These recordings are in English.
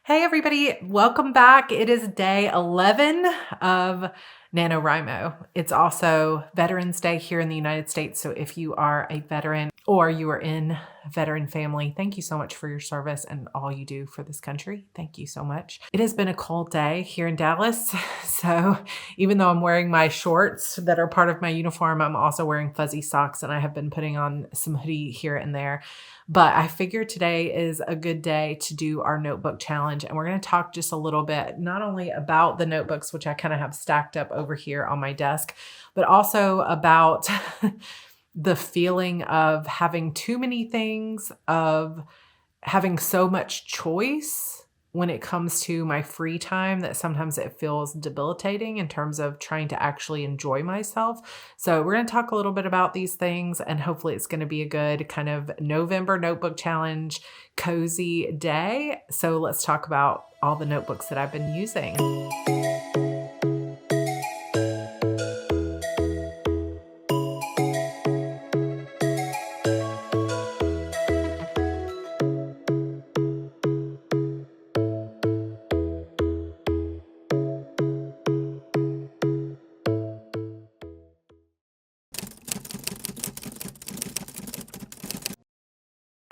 Hey everybody, welcome back. It is day 11 of NaNoWriMo. It's also Veterans Day here in the United States. So if you are a veteran or you are in a veteran family, thank you so much for your service and all you do for this country. Thank you so much. It has been a cold day here in Dallas. So even though I'm wearing my shorts that are part of my uniform, I'm also wearing fuzzy socks and I have been putting on some hoodie here and there. But I figured today is a good day to do our notebook challenge. And we're going to talk just a little bit, not only about the notebooks, which I kind of have stacked up over here on my desk, but also about the feeling of having too many things, of having so much choice when it comes to my free time that sometimes it feels debilitating in terms of trying to actually enjoy myself. So we're going to talk a little bit about these things, and hopefully it's going to be a good kind of November notebook challenge, cozy day. So let's talk about all the notebooks that I've been using.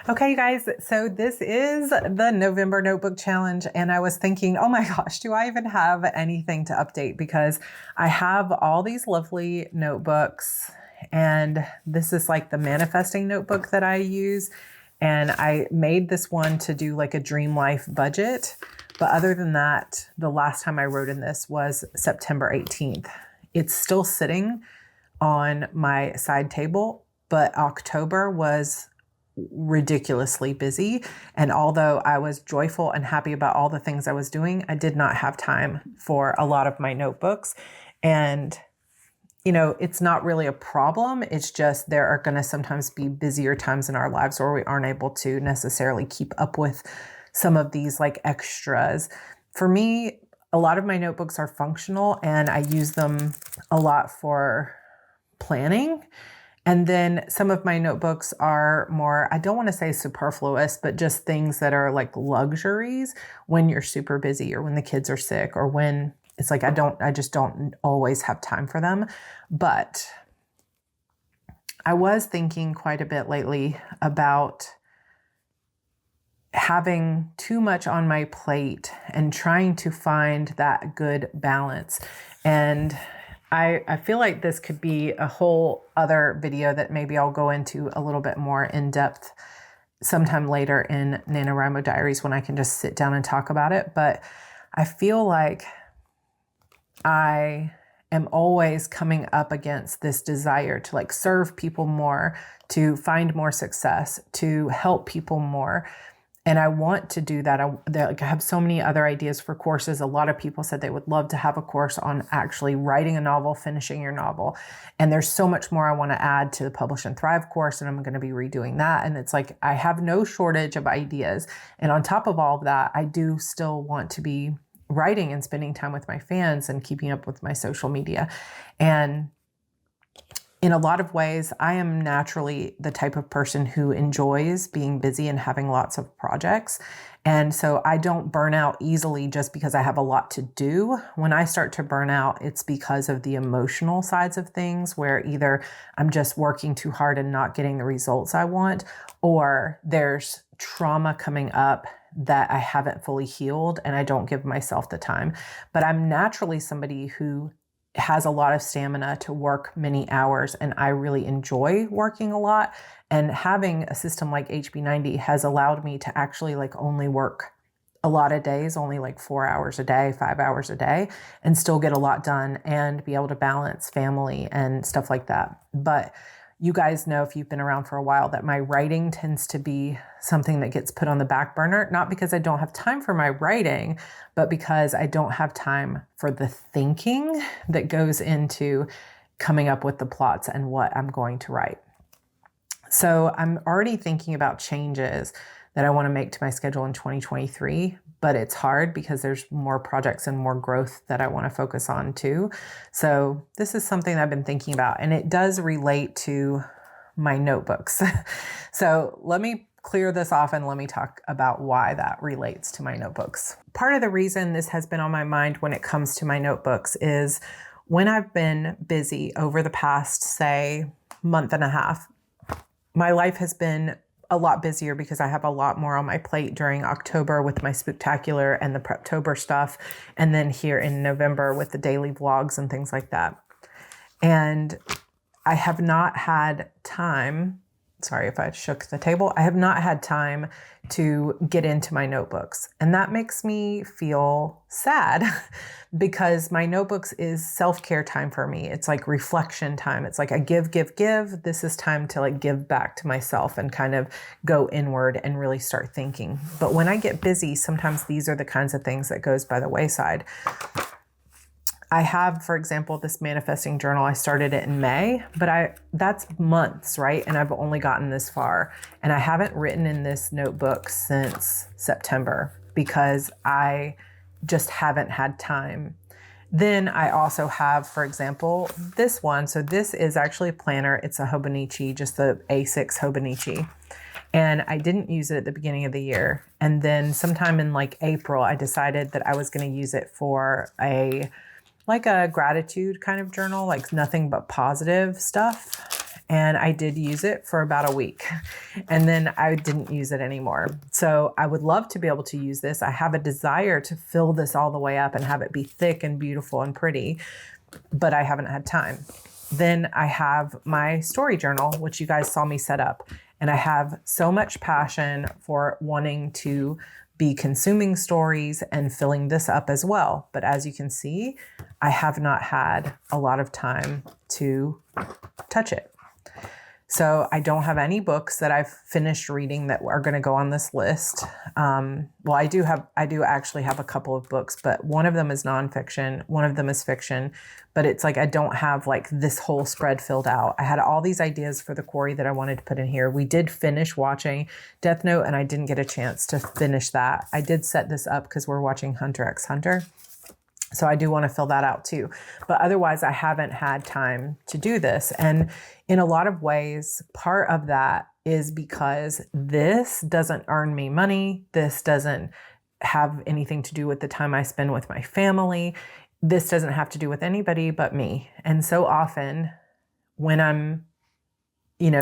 Okay, you guys, so this is the November Notebook Challenge, and I was thinking, oh my gosh, do I even have anything to update? Because I have all these lovely notebooks, and this is like the manifesting notebook that I use, and I made this one to do like a dream life budget. But other than that, the last time I wrote in this was September 18th. It's still sitting on my side table, but October was ridiculously busy. And although I was joyful and happy about all the things I was doing, I did not have time for a lot of my notebooks. And, you know, it's not really a problem. It's just there are going to sometimes be busier times in our lives where we aren't able to necessarily keep up with some of these like extras. For me, a lot of my notebooks are functional and I use them a lot for planning. And then some of my notebooks are more, I don't want to say superfluous, but just things that are like luxuries when you're super busy or when the kids are sick or when it's like I just don't always have time for them. But I was thinking quite a bit lately about having too much on my plate and trying to find that good balance. And I feel like this could be a whole other video that maybe I'll go into a little bit more in depth sometime later in NaNoWriMo Diaries when I can just sit down and talk about it. But I feel like I am always coming up against this desire to like serve people more, to find more success, to help people more. And I want to do that. I have so many other ideas for courses. A lot of people said they would love to have a course on actually writing a novel, finishing your novel. And there's so much more I want to add to the Publish and Thrive course, and I'm going to be redoing that. And it's like, I have no shortage of ideas. And on top of all of that, I do still want to be writing and spending time with my fans and keeping up with my social media. And in a lot of ways, I am naturally the type of person who enjoys being busy and having lots of projects. And so I don't burn out easily just because I have a lot to do. When I start to burn out, it's because of the emotional sides of things where either I'm just working too hard and not getting the results I want, or there's trauma coming up that I haven't fully healed and I don't give myself the time. But I'm naturally somebody who has a lot of stamina to work many hours, and I really enjoy working a lot. And having a system like HB90 has allowed me to actually like only work a lot of days, only like 4 hours a day, 5 hours a day, and still get a lot done and be able to balance family and stuff like that. But you guys know, if you've been around for a while, that my writing tends to be something that gets put on the back burner, not because I don't have time for my writing, but because I don't have time for the thinking that goes into coming up with the plots and what I'm going to write. So I'm already thinking about changes that I want to make to my schedule in 2023, but it's hard because there's more projects and more growth that I want to focus on too. So this is something I've been thinking about, and it does relate to my notebooks. So let me clear this off and let me talk about why that relates to my notebooks. Part of the reason this has been on my mind when it comes to my notebooks is when I've been busy over the past, say, month and a half, my life has been a lot busier because I have a lot more on my plate during October with my Spooktacular and the Preptober stuff, and then here in November with the daily vlogs and things like that. And I have not had time, sorry if I shook the table, I have not had time to get into my notebooks. And that makes me feel sad because my notebooks is self-care time for me. It's like reflection time. It's like I give. This is time to like give back to myself and kind of go inward and really start thinking. But when I get busy, sometimes these are the kinds of things that goes by the wayside. I have, for example, this manifesting journal. I started it in May, but that's months, right? And I've only gotten this far. And I haven't written in this notebook since September because I just haven't had time. Then I also have, for example, this one. So this is actually a planner. It's a Hobonichi, just the A6 Hobonichi. And I didn't use it at the beginning of the year. And then sometime in like April, I decided that I was going to use it for a gratitude kind of journal, like nothing but positive stuff. And I did use it for about a week and then I didn't use it anymore. So I would love to be able to use this. I have a desire to fill this all the way up and have it be thick and beautiful and pretty, but I haven't had time. Then I have my story journal, which you guys saw me set up. And I have so much passion for wanting to be consuming stories and filling this up as well. But as you can see, I have not had a lot of time to touch it. So I don't have any books that I've finished reading that are going to go on this list. Well, I do actually have a couple of books, but one of them is nonfiction. One of them is fiction, but it's like, I don't have like this whole spread filled out. I had all these ideas for the quarry that I wanted to put in here. We did finish watching Death Note and I didn't get a chance to finish that. I did set this up because we're watching Hunter x Hunter. So I do want to fill that out too. But otherwise, I haven't had time to do this. And in a lot of ways, part of that is because this doesn't earn me money. This doesn't have anything to do with the time I spend with my family. This doesn't have to do with anybody but me. And so often when I'm, in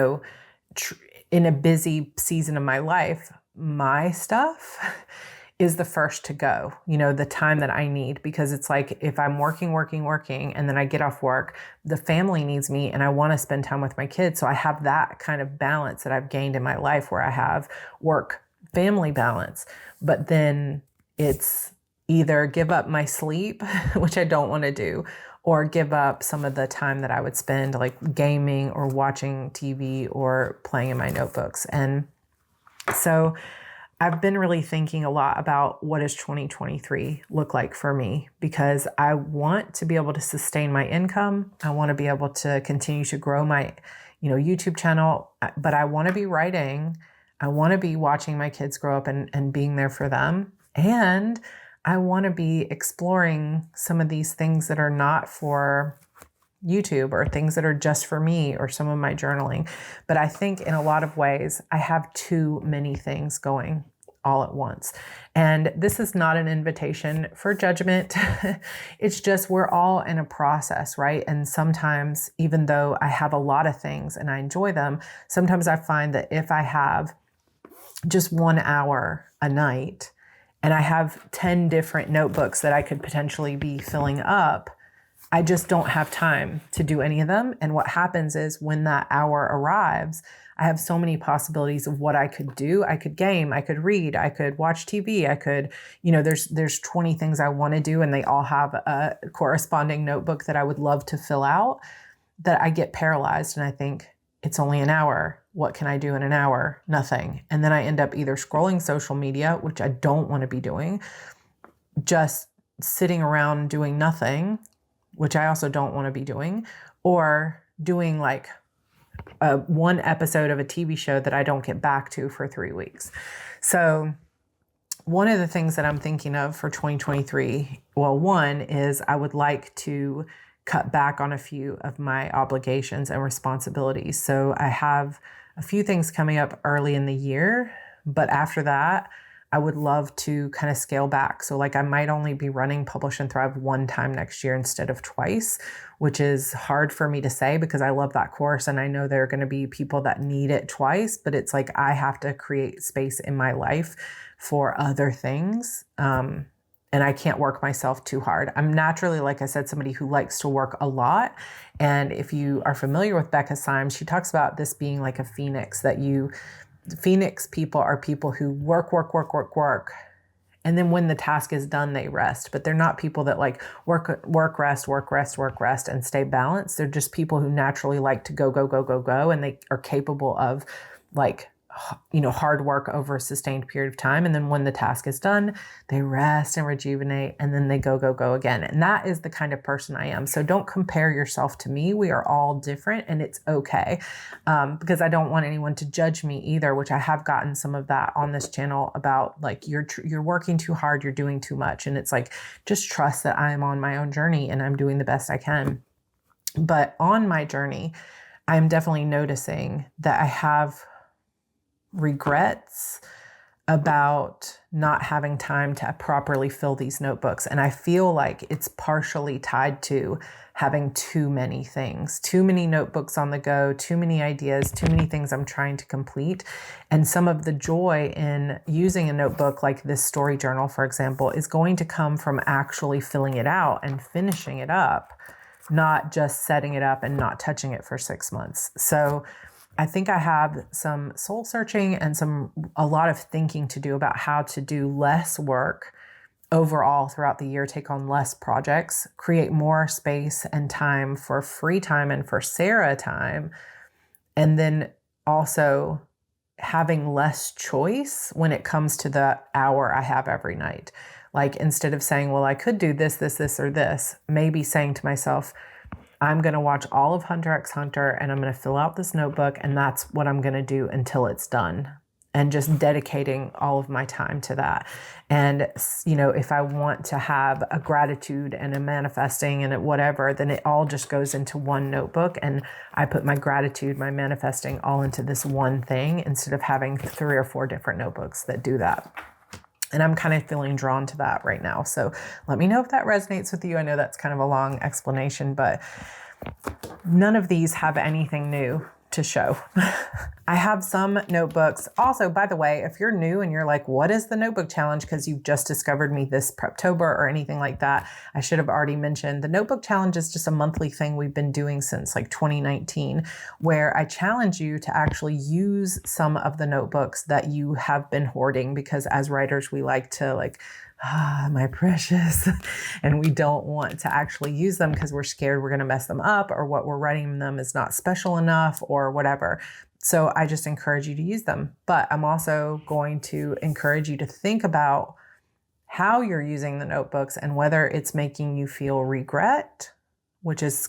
a busy season of my life, my stuff is the first to go, the time that I need, because it's like, if I'm working, and then I get off work, the family needs me and I want to spend time with my kids. So I have that kind of balance that I've gained in my life where I have work family balance, but then it's either give up my sleep, which I don't want to do, or give up some of the time that I would spend like gaming or watching TV or playing in my notebooks. And so I've been really thinking a lot about what does 2023 look like for me, because I want to be able to sustain my income. I want to be able to continue to grow my, YouTube channel, but I want to be writing. I want to be watching my kids grow up and being there for them. And I want to be exploring some of these things that are not for YouTube or things that are just for me or some of my journaling. But I think in a lot of ways, I have too many things going all at once. And this is not an invitation for judgment. It's just we're all in a process, right? And sometimes, even though I have a lot of things and I enjoy them, sometimes I find that if I have just 1 hour a night and I have 10 different notebooks that I could potentially be filling up, I just don't have time to do any of them. And what happens is when that hour arrives, I have so many possibilities of what I could do. I could game, I could read, I could watch TV, I could, there's 20 things I want to do and they all have a corresponding notebook that I would love to fill out, that I get paralyzed and I think it's only an hour. What can I do in an hour? Nothing. And then I end up either scrolling social media, which I don't want to be doing, just sitting around doing nothing, which I also don't want to be doing, or doing like one episode of a TV show that I don't get back to for 3 weeks. So one of the things that I'm thinking of for 2023, well, one is I would like to cut back on a few of my obligations and responsibilities. So I have a few things coming up early in the year, but after that, I would love to kind of scale back. So like I might only be running Publish and Thrive one time next year instead of twice, which is hard for me to say because I love that course and I know there are going to be people that need it twice, but it's like I have to create space in my life for other things. And I can't work myself too hard. I'm naturally, like I said, somebody who likes to work a lot. And if you are familiar with Becca Symes, she talks about this being like a phoenix, that Phoenix people are people who work. And then when the task is done, they rest. But they're not people that like work, rest, and stay balanced. They're just people who naturally like to go. And they are capable of like, hard work over a sustained period of time. And then when the task is done, they rest and rejuvenate, and then they go again. And that is the kind of person I am. So don't compare yourself to me. We are all different, and it's okay. Because I don't want anyone to judge me either, which I have gotten some of that on this channel about like, you're working too hard, you're doing too much. And it's like, just trust that I am on my own journey and I'm doing the best I can. But on my journey, I'm definitely noticing that I have regrets about not having time to properly fill these notebooks. And I feel like it's partially tied to having too many things, too many notebooks on the go, too many ideas, too many things I'm trying to complete. And some of the joy in using a notebook like this story journal, for example, is going to come from actually filling it out and finishing it up, not just setting it up and not touching it for 6 months. So I think I have some soul searching and a lot of thinking to do about how to do less work overall throughout the year, take on less projects, create more space and time for free time and for Sarah time. And then also having less choice when it comes to the hour I have every night. Like instead of saying, well, I could do this, or this, maybe saying to myself, I'm going to watch all of Hunter x Hunter and I'm going to fill out this notebook, and that's what I'm going to do until it's done. And just dedicating all of my time to that. And, if I want to have a gratitude and a manifesting and whatever, then it all just goes into one notebook. And I put my gratitude, my manifesting all into this one thing instead of having 3 or 4 different notebooks that do that. And I'm kind of feeling drawn to that right now. So let me know if that resonates with you. I know that's kind of a long explanation, but none of these have anything new to show. I have some notebooks. Also, by the way, if you're new and you're like, what is the notebook challenge? Because you've just discovered me this Preptober or anything like that, I should have already mentioned the notebook challenge is just a monthly thing we've been doing since like 2019, where I challenge you to actually use some of the notebooks that you have been hoarding, because as writers, we like to like, my precious, and we don't want to actually use them because we're scared we're going to mess them up, or what we're writing them is not special enough or whatever. So I just encourage you to use them. But I'm also going to encourage you to think about how you're using the notebooks and whether it's making you feel regret, which is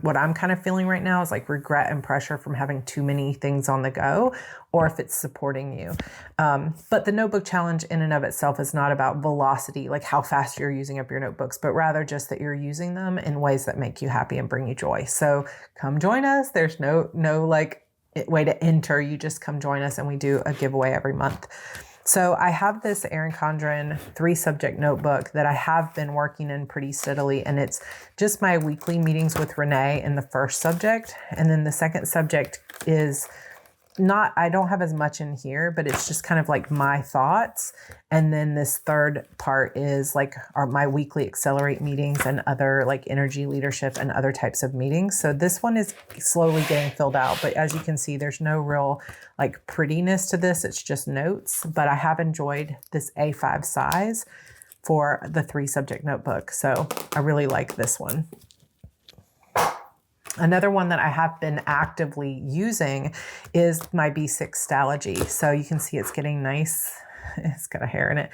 what I'm kind of feeling right now, is like regret and pressure from having too many things on the go, or if it's supporting you. But the notebook challenge in and of itself is not about velocity, like how fast you're using up your notebooks, but rather just that you're using them in ways that make you happy and bring you joy. So come join us. There's no like way to enter. You just come join us, and we do a giveaway every month. So I have this Erin Condren 3-subject notebook that I have been working in pretty steadily, and it's just my weekly meetings with Renee in the first subject. And then the second subject is I don't have as much in here, but it's just kind of like my thoughts. And then this third part is like my weekly Accelerate meetings and other like energy leadership and other types of meetings. So this one is slowly getting filled out, but as you can see, there's no real like prettiness to this. It's just notes, but I have enjoyed this A5 size for the 3-subject notebook. So I really like this one. Another one that I have been actively using is my B6 Stalogy. So you can see it's getting nice. It's got a hair in it.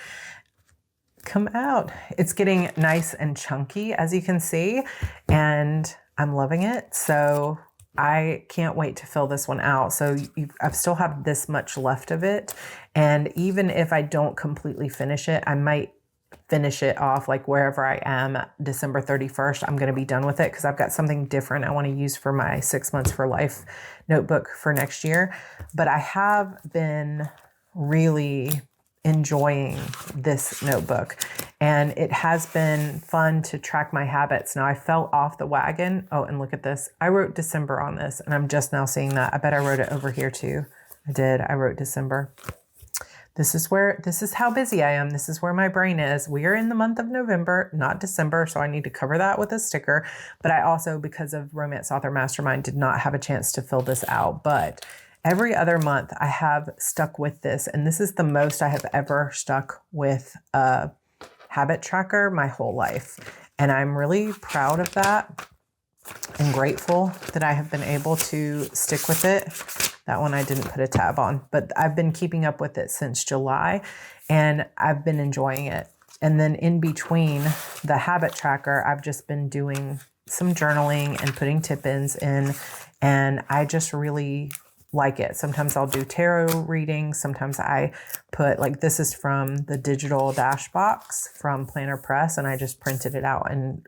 Come out. It's getting nice and chunky, as you can see, and I'm loving it. So I can't wait to fill this one out. So I still have this much left of it. And even if I don't completely finish it, I might finish it off, like wherever I am, December 31st, I'm going to be done with it because I've got something different I want to use for my 6 months for life notebook for next year. But I have been really enjoying this notebook, and it has been fun to track my habits. Now I fell off the wagon. Oh, and look at this. I wrote December on this, and I'm just now seeing that. I bet I wrote it over here too. I did. I wrote December. This is how busy I am. This is where my brain is. We are in the month of November, not December, so I need to cover that with a sticker. But I also, because of Romance Author Mastermind, did not have a chance to fill this out. But every other month I have stuck with this, and this is the most I have ever stuck with a habit tracker my whole life. And I'm really proud of that and grateful that I have been able to stick with it. That one I didn't put a tab on, but I've been keeping up with it since July, and I've been enjoying it. And then in between the habit tracker, I've just been doing some journaling and putting tip-ins in, and I just really like it. Sometimes I'll do tarot readings. Sometimes I put, like, this is from the digital dash box from Planner Press, and I just printed it out and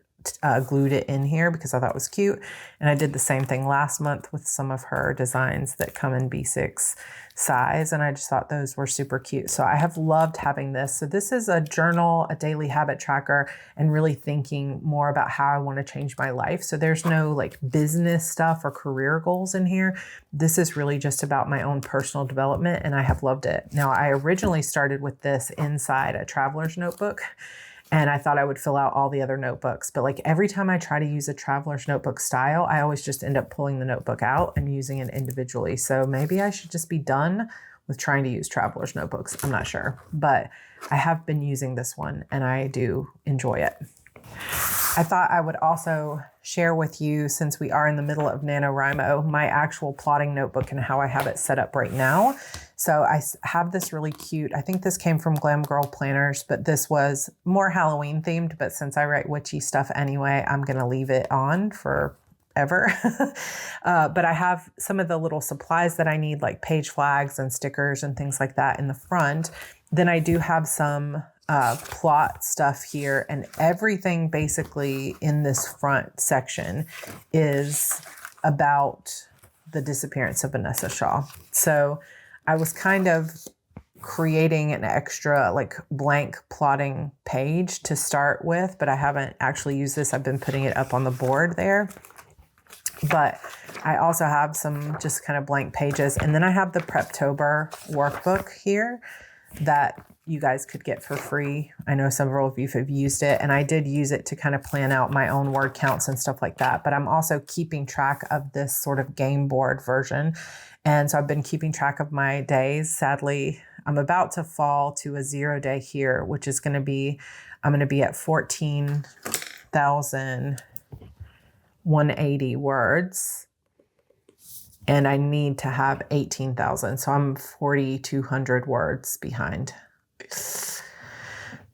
glued it in here because I thought it was cute. And I did the same thing last month with some of her designs that come in B6 size, and I just thought those were super cute. So I have loved having this. So this is a journal, a daily habit tracker, and really thinking more about how I want to change my life. So there's no like business stuff or career goals in here. This is really just about my own personal development, and I have loved it. Now, I originally started with this inside a traveler's notebook, and I thought I would fill out all the other notebooks. But like every time I try to use a traveler's notebook style, I always just end up pulling the notebook out and using it individually. So maybe I should just be done with trying to use traveler's notebooks. I'm not sure. But I have been using this one, and I do enjoy it. I thought I would also share with you, since we are in the middle of NaNoWriMo, my actual plotting notebook and how I have it set up right now. So I have this really cute, I think this came from Glam Girl Planners, but this was more Halloween themed. But since I write witchy stuff anyway, I'm going to leave it on forever. But I have some of the little supplies that I need, like page flags and stickers and things like that in the front. Then I do have some plot stuff here, and everything basically in this front section is about the disappearance of Vanessa Shaw. So I was kind of creating an extra like blank plotting page to start with, but I haven't actually used this. I've been putting it up on the board there. But I also have some just kind of blank pages. And then I have the Preptober workbook here that you guys could get for free. I know several of you have used it, and I did use it to kind of plan out my own word counts and stuff like that. But I'm also keeping track of this sort of game board version. And so I've been keeping track of my days. Sadly, I'm about to fall to a 0 day here, which is going to be, I'm going to be at 14,180 words. And I need to have 18,000. So I'm 4,200 words behind.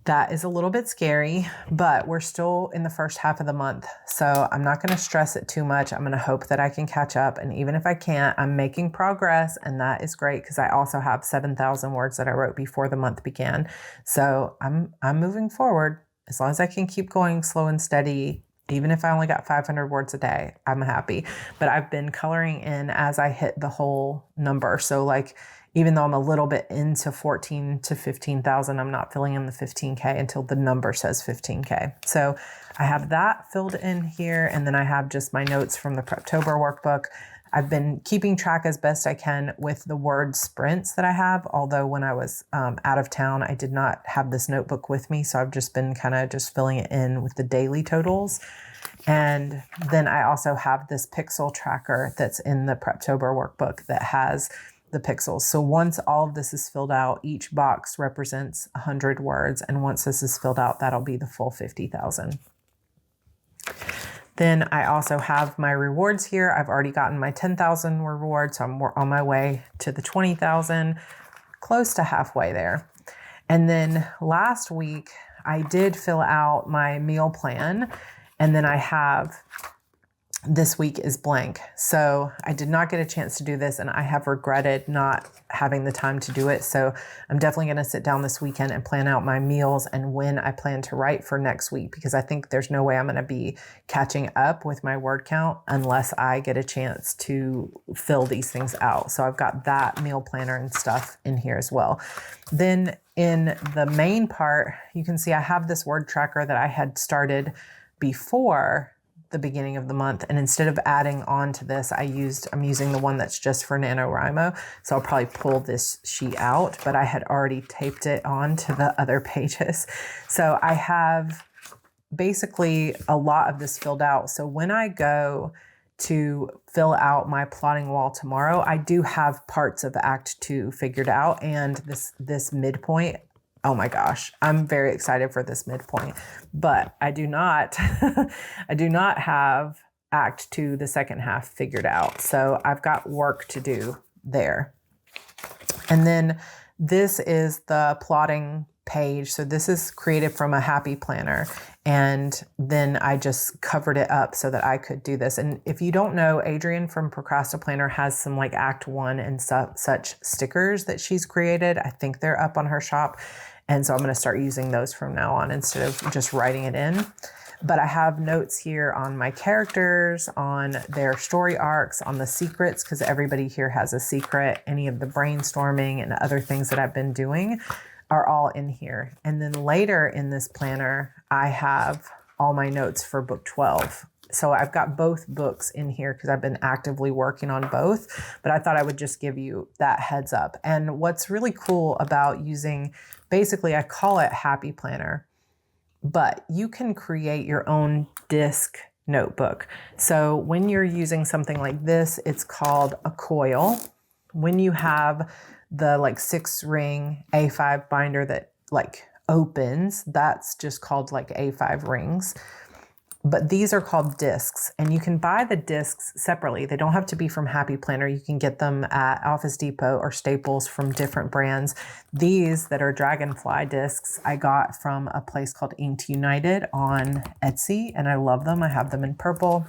That is a little bit scary, but we're still in the first half of the month. So I'm not going to stress it too much. I'm going to hope that I can catch up. And even if I can't, I'm making progress. And that is great because I also have 7,000 words that I wrote before the month began. So I'm moving forward. As long as I can keep going slow and steady, even if I only got 500 words a day, I'm happy. But I've been coloring in as I hit the whole number. So like, even though I'm a little bit into 14 to 15,000, I'm not filling in the 15K until the number says 15K. So I have that filled in here. And then I have just my notes from the Preptober workbook. I've been keeping track as best I can with the word sprints that I have. Although when I was out of town, I did not have this notebook with me. So I've just been kind of just filling it in with the daily totals. And then I also have this pixel tracker that's in the Preptober workbook that has the pixels. So once all of this is filled out, each box represents 100 words. And once this is filled out, that'll be the full 50,000. Then I also have my rewards here. I've already gotten my 10,000 rewards. So I'm on my way to the 20,000, close to halfway there. And then last week I did fill out my meal plan. And then I have this week is blank. So I did not get a chance to do this, and I have regretted not having the time to do it. So I'm definitely going to sit down this weekend and plan out my meals and when I plan to write for next week, because I think there's no way I'm going to be catching up with my word count unless I get a chance to fill these things out. So I've got that meal planner and stuff in here as well. Then in the main part, you can see I have this word tracker that I had started before the beginning of the month. And instead of adding on to this, I'm using the one that's just for NaNoWriMo. So I'll probably pull this sheet out, but I had already taped it on to the other pages. So I have basically a lot of this filled out. So when I go to fill out my plotting wall tomorrow, I do have parts of Act 2 figured out, and this midpoint, oh my gosh, I'm very excited for this midpoint, but I do not, I do not have Act 2, the second half, figured out. So I've got work to do there. And then this is the plotting page. So this is created from a happy planner. And then I just covered it up so that I could do this. And if you don't know, Adrienne from Procrastiplanner has some like Act 1 and such stickers that she's created. I think they're up on her shop. And so I'm going to start using those from now on instead of just writing it in. But I have notes here on my characters, on their story arcs, on the secrets, because everybody here has a secret. Any of the brainstorming and other things that I've been doing are all in here. And then later in this planner, I have all my notes for book 12. So I've got both books in here because I've been actively working on both, but I thought I would just give you that heads up. And what's really cool about using, basically I call it Happy Planner, but you can create your own disc notebook. So when you're using something like this, it's called a coil. When you have the like 6-ring A5 binder that like opens, that's just called like A5 rings. But these are called discs, and you can buy the discs separately. They don't have to be from Happy Planner. You can get them at Office Depot or Staples from different brands. These that are Dragonfly discs, I got from a place called Inked United on Etsy, and I love them. I have them in purple.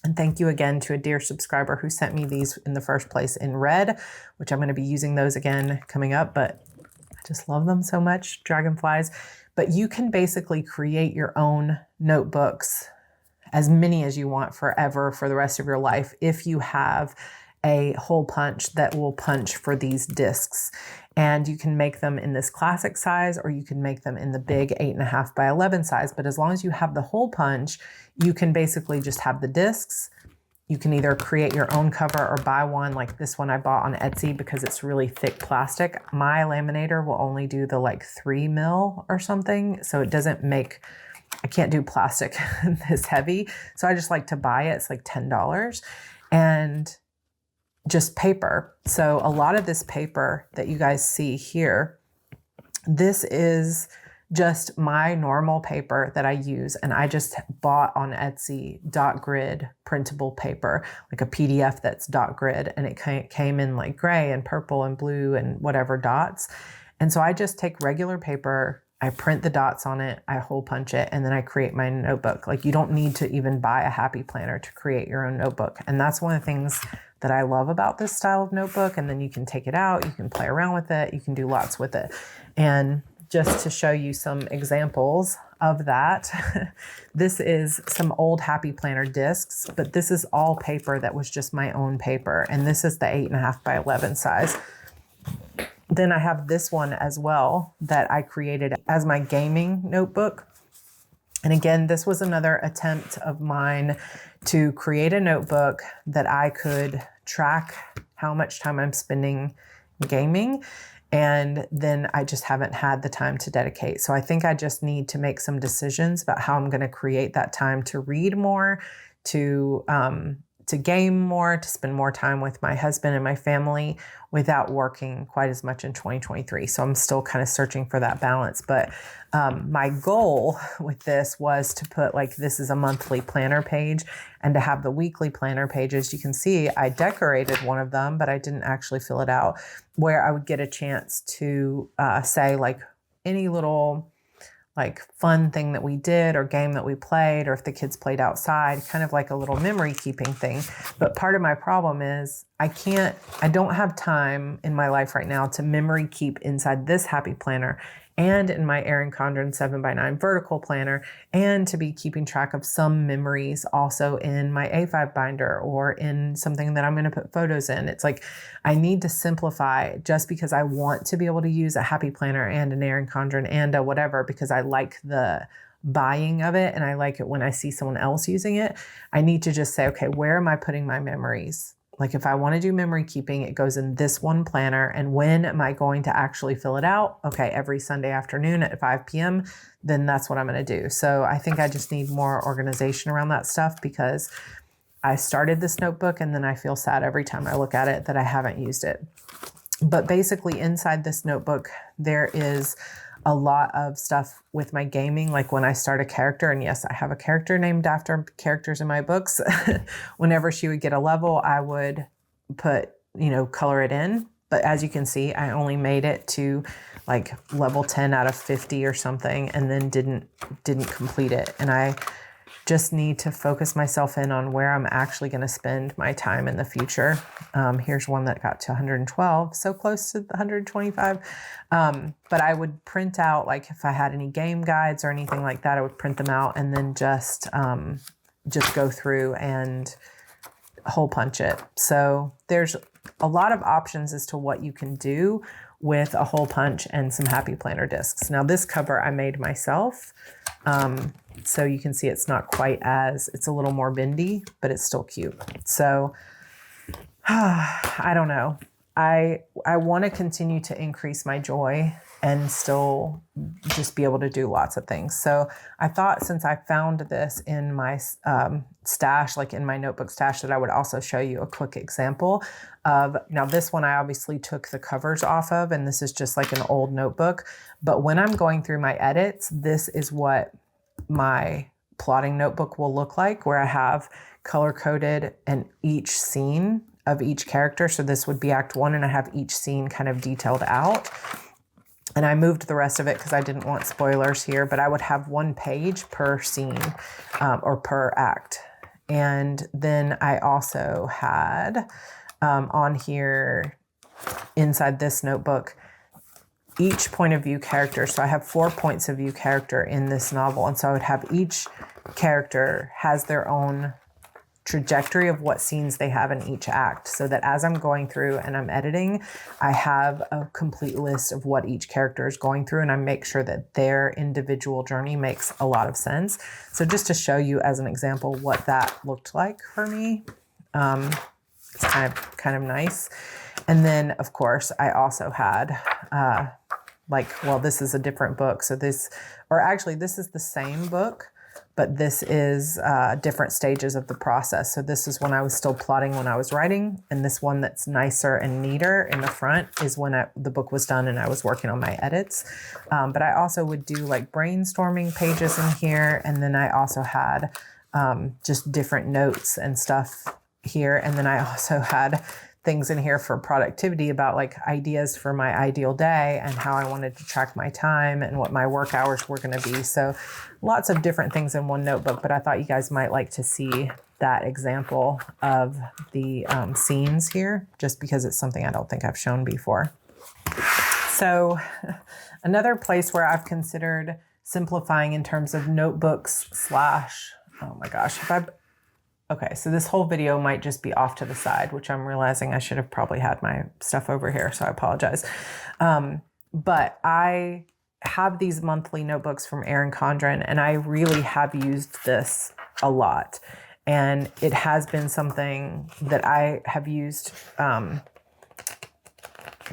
And thank you again to a dear subscriber who sent me these in the first place in red, which I'm going to be using those again coming up, but I just love them so much, Dragonflies. But you can basically create your own notebooks, as many as you want forever for the rest of your life, if you have a hole punch that will punch for these discs. And you can make them in this classic size, or you can make them in the big 8.5 by 11 size. But as long as you have the hole punch, you can basically just have the discs. You can either create your own cover or buy one like this one I bought on Etsy because it's really thick plastic. My laminator will only do the like 3 mil or something. So it doesn't make, I can't do plastic this heavy. So I just like to buy it. It's like $10 and just paper. So a lot of this paper that you guys see here, this is just my normal paper that I use, and I just bought on Etsy dot grid printable paper, like a PDF that's dot grid, and it came in like gray and purple and blue and whatever dots. And so I just take regular paper, I print the dots on it, I hole punch it, and then I create my notebook. Like you don't need to even buy a Happy Planner to create your own notebook. And that's one of the things that I love about this style of notebook. And then you can take it out, you can play around with it, you can do lots with it. And just to show you some examples of that, this is some old Happy Planner discs, but this is all paper that was just my own paper. And this is the 8.5 by 11 size. Then I have this one as well that I created as my gaming notebook. And again, this was another attempt of mine to create a notebook that I could track how much time I'm spending gaming. And then I just haven't had the time to dedicate. So I think I just need to make some decisions about how I'm going to create that time to read more, to game more, to spend more time with my husband and my family without working quite as much in 2023. So I'm still kind of searching for that balance. But my goal with this was to put like, this is a monthly planner page, and to have the weekly planner pages. You can see I decorated one of them, but I didn't actually fill it out, where I would get a chance to say like any little like fun thing that we did or game that we played, or if the kids played outside, kind of like a little memory keeping thing. But part of my problem is I don't have time in my life right now to memory keep inside this happy planner and in my Erin Condren 7x9 vertical planner, and to be keeping track of some memories also in my A5 binder or in something that I'm going to put photos in. It's like I need to simplify just because I want to be able to use a happy planner and an Erin Condren and a whatever, because I like the buying of it and I like it when I see someone else using it. I need to just say, okay, where am I putting my memories? Like if I want to do memory keeping, it goes in this one planner. And when am I going to actually fill it out? Okay, every Sunday afternoon at 5 p.m., then that's what I'm going to do. So I think I just need more organization around that stuff, because I started this notebook and then I feel sad every time I look at it that I haven't used it. But basically inside this notebook, there is a lot of stuff with my gaming, like when I start a character, and yes, I have a character named after characters in my books. Whenever she would get a level, I would put, color it in. But as you can see, I only made it to like level 10 out of 50 or something, and then didn't complete it. And I just need to focus myself in on where I'm actually going to spend my time in the future. Here's one that got to 112, so close to the 125. But I would print out, like if I had any game guides or anything like that, I would print them out and then just go through and hole punch it. So there's a lot of options as to what you can do with a hole punch and some happy planner discs. Now this cover I made myself. So you can see it's not quite it's a little more bendy, but it's still cute. So I don't know. I want to continue to increase my joy and still just be able to do lots of things. So I thought, since I found this in my stash, like in my notebook stash, that I would also show you a quick example of, now this one I obviously took the covers off of, and this is just like an old notebook. But when I'm going through my edits, this is what my plotting notebook will look like, where I have color coded and each scene of each character. So this would be Act 1, and I have each scene kind of detailed out. And I moved the rest of it because I didn't want spoilers here, but I would have 1 page per scene or per act. And then I also had on here inside this notebook, each point of view character. So I have 4 points of view character in this novel. And so I would have each character has their own trajectory of what scenes they have in each act, so that as I'm going through and I'm editing, I have a complete list of what each character is going through, and I make sure that their individual journey makes a lot of sense. So just to show you as an example what that looked like for me, it's kind of nice. And then of course I also had this is a different book. So this is the same book, but this is different stages of the process. So this is when I was still plotting when I was writing, and this one that's nicer and neater in the front is when the book was done and I was working on my edits. But I also would do like brainstorming pages in here, and then I also had just different notes and stuff here. And then I also had things in here for productivity about like ideas for my ideal day and how I wanted to track my time and what my work hours were going to be. So lots of different things in one notebook, but I thought you guys might like to see that example of the scenes here, just because it's something I don't think I've shown before. So another place where I've considered simplifying in terms of notebooks okay, so this whole video might just be off to the side, which I'm realizing I should have probably had my stuff over here, so I apologize. But I have these monthly notebooks from Erin Condren, and I really have used this a lot. And it has been something that I have used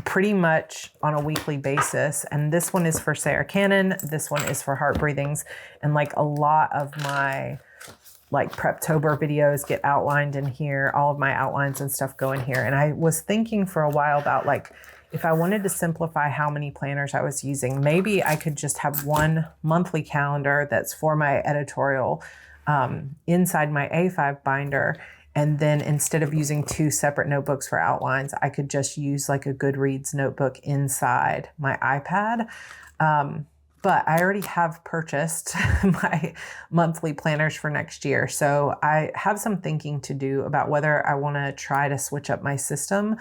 pretty much on a weekly basis. And this one is for Sarra Cannon. This one is for Heart Breathings. And like a lot of my Preptober videos get outlined in here. All of my outlines and stuff go in here. And I was thinking for a while about if I wanted to simplify how many planners I was using, maybe I could just have one monthly calendar that's for my editorial inside my A5 binder. And then instead of using 2 separate notebooks for outlines, I could just use like a Goodreads notebook inside my iPad. But I already have purchased my monthly planners for next year. So I have some thinking to do about whether I want to try to switch up my system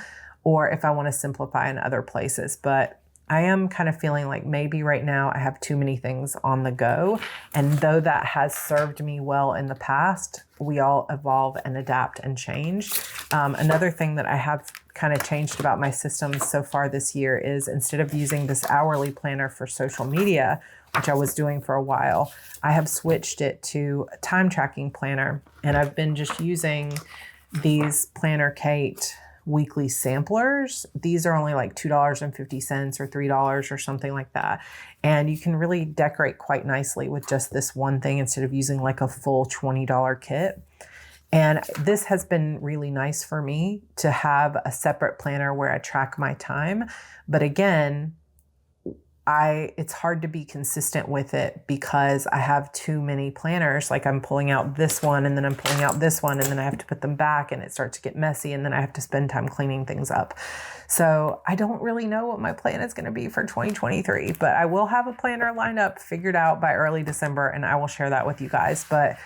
or if I want to simplify in other places. But I am kind of feeling like maybe right now I have too many things on the go. And though that has served me well in the past, we all evolve and adapt and change. Another thing that I have kind of changed about my systems so far this year is instead of using this hourly planner for social media, which I was doing for a while, I have switched it to a time tracking planner. And I've been just using these Planner Kate weekly samplers. These are only like $2.50 or $3 or something like that. And you can really decorate quite nicely with just this one thing instead of using like a full $20 kit. And this has been really nice for me to have a separate planner where I track my time. But again, it's hard to be consistent with it because I have too many planners. Like I'm pulling out this one and then I'm pulling out this one and then I have to put them back and it starts to get messy and then I have to spend time cleaning things up. So I don't really know what my plan is going to be for 2023, but I will have a planner lined up, figured out by early December, and I will share that with you guys. But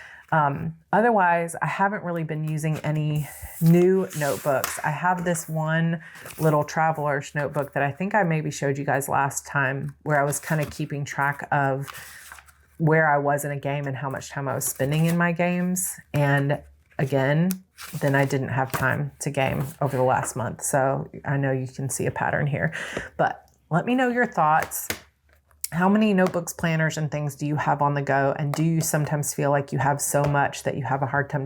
otherwise, I haven't really been using any new notebooks. I have this one little traveler's notebook that I think I maybe showed you guys last time, where I was kind of keeping track of where I was in a game and how much time I was spending in my games. And again, then I didn't have time to game over the last month. So I know you can see a pattern here, but let me know your thoughts. How many notebooks, planners, and things do you have on the go? And do you sometimes feel like you have so much that you have a hard time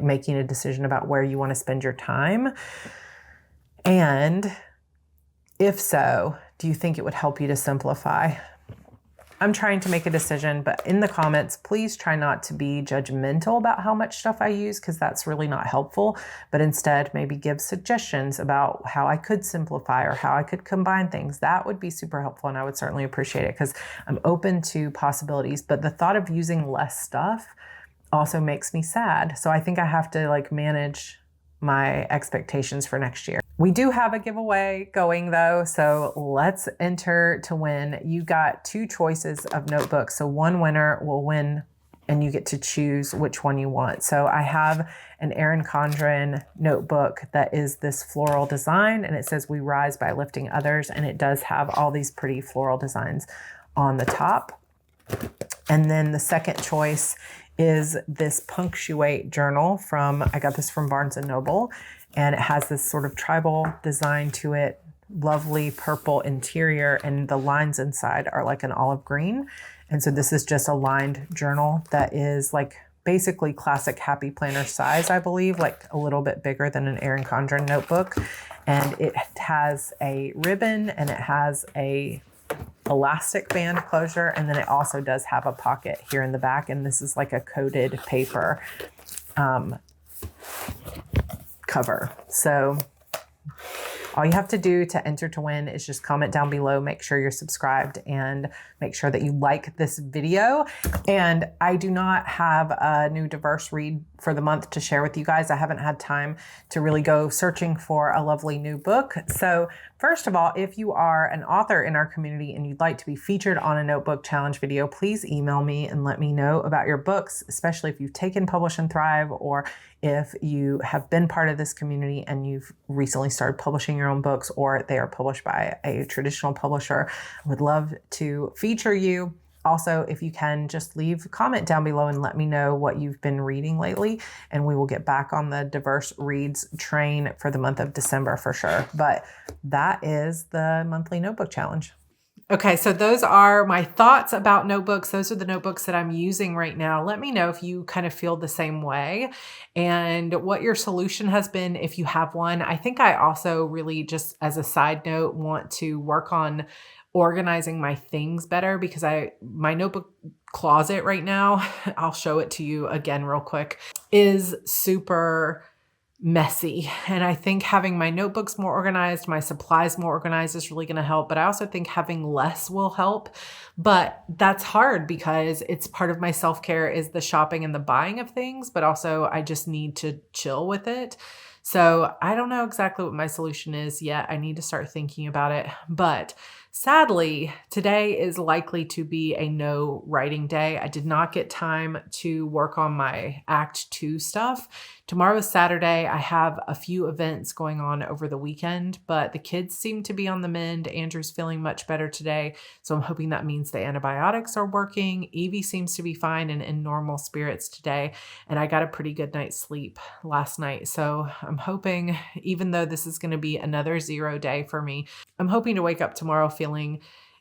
making a decision about where you want to spend your time? And if so, do you think it would help you to simplify? I'm trying to make a decision, but in the comments, please try not to be judgmental about how much stuff I use, because that's really not helpful, but instead maybe give suggestions about how I could simplify or how I could combine things. That would be super helpful, and I would certainly appreciate it because I'm open to possibilities, but the thought of using less stuff also makes me sad. So I think I have to manage my expectations for next year. We do have a giveaway going though, so let's enter to win. You got 2 choices of notebooks, so one winner will win and you get to choose which one you want. So I have an Erin Condren notebook that is this floral design, and it says "We rise by lifting others," and it does have all these pretty floral designs on the top. And then the second choice is this Punctuate journal I got this from Barnes & Noble, and it has this sort of tribal design to it, lovely purple interior, and the lines inside are like an olive green. And so this is just a lined journal that is basically classic Happy Planner size, I believe, a little bit bigger than an Erin Condren notebook. And it has a ribbon and it has a elastic band closure, and then it also does have a pocket here in the back, and this is like a coated paper cover. So all you have to do to enter to win is just comment down below, make sure you're subscribed, and make sure that you like this video. And I do not have a new diverse read for the month to share with you guys. I haven't had time to really go searching for a lovely new book. So first of all, if you are an author in our community and you'd like to be featured on a notebook challenge video, please email me and let me know about your books, especially if you've taken Publish and Thrive, or if you have been part of this community and you've recently started publishing your own books, or they are published by a traditional publisher. I would love to feature you. Also, if you can, just leave a comment down below and let me know what you've been reading lately, and we will get back on the diverse reads train for the month of December for sure. But that is the monthly notebook challenge. Okay, so those are my thoughts about notebooks. Those are the notebooks that I'm using right now. Let me know if you kind of feel the same way and what your solution has been if you have one. I think I also really, just as a side note, want to work on organizing my things better, because my notebook closet right now, I'll show it to you again real quick, is super messy. And I think having my notebooks more organized, my supplies more organized is really going to help. But I also think having less will help. But that's hard because it's part of my self-care is the shopping and the buying of things, but also I just need to chill with it. So I don't know exactly what my solution is yet. I need to start thinking about it. But Sadly, today is likely to be a no writing day. I did not get time to work on my Act 2 stuff. Tomorrow is Saturday. I have a few events going on over the weekend, but the kids seem to be on the mend. Andrew's feeling much better today, so I'm hoping that means the antibiotics are working. Evie seems to be fine and in normal spirits today, and I got a pretty good night's sleep last night. So I'm hoping, even though this is going to be another 0 day for me, I'm hoping to wake up tomorrow feeling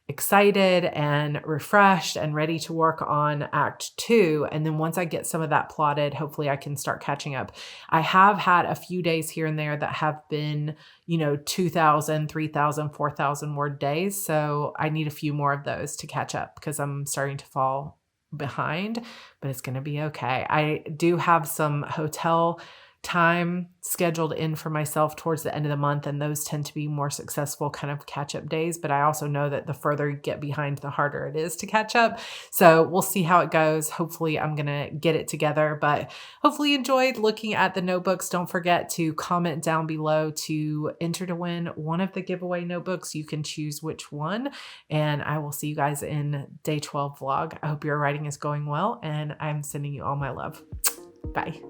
excited and refreshed and ready to work on Act 2. And then once I get some of that plotted, hopefully I can start catching up. I have had a few days here and there that have been, 2,000, 3,000, 4,000 word days. So I need a few more of those to catch up because I'm starting to fall behind, but it's going to be okay. I do have some hotel time scheduled in for myself towards the end of the month, and those tend to be more successful kind of catch-up days. But I also know that the further you get behind, the harder it is to catch up. So we'll see how it goes. Hopefully I'm gonna get it together, but hopefully you enjoyed looking at the notebooks. Don't forget to comment down below to enter to win one of the giveaway notebooks. You can choose which one, and I will see you guys in day 12 vlog. I hope your writing is going well, and I'm sending you all my love. Bye.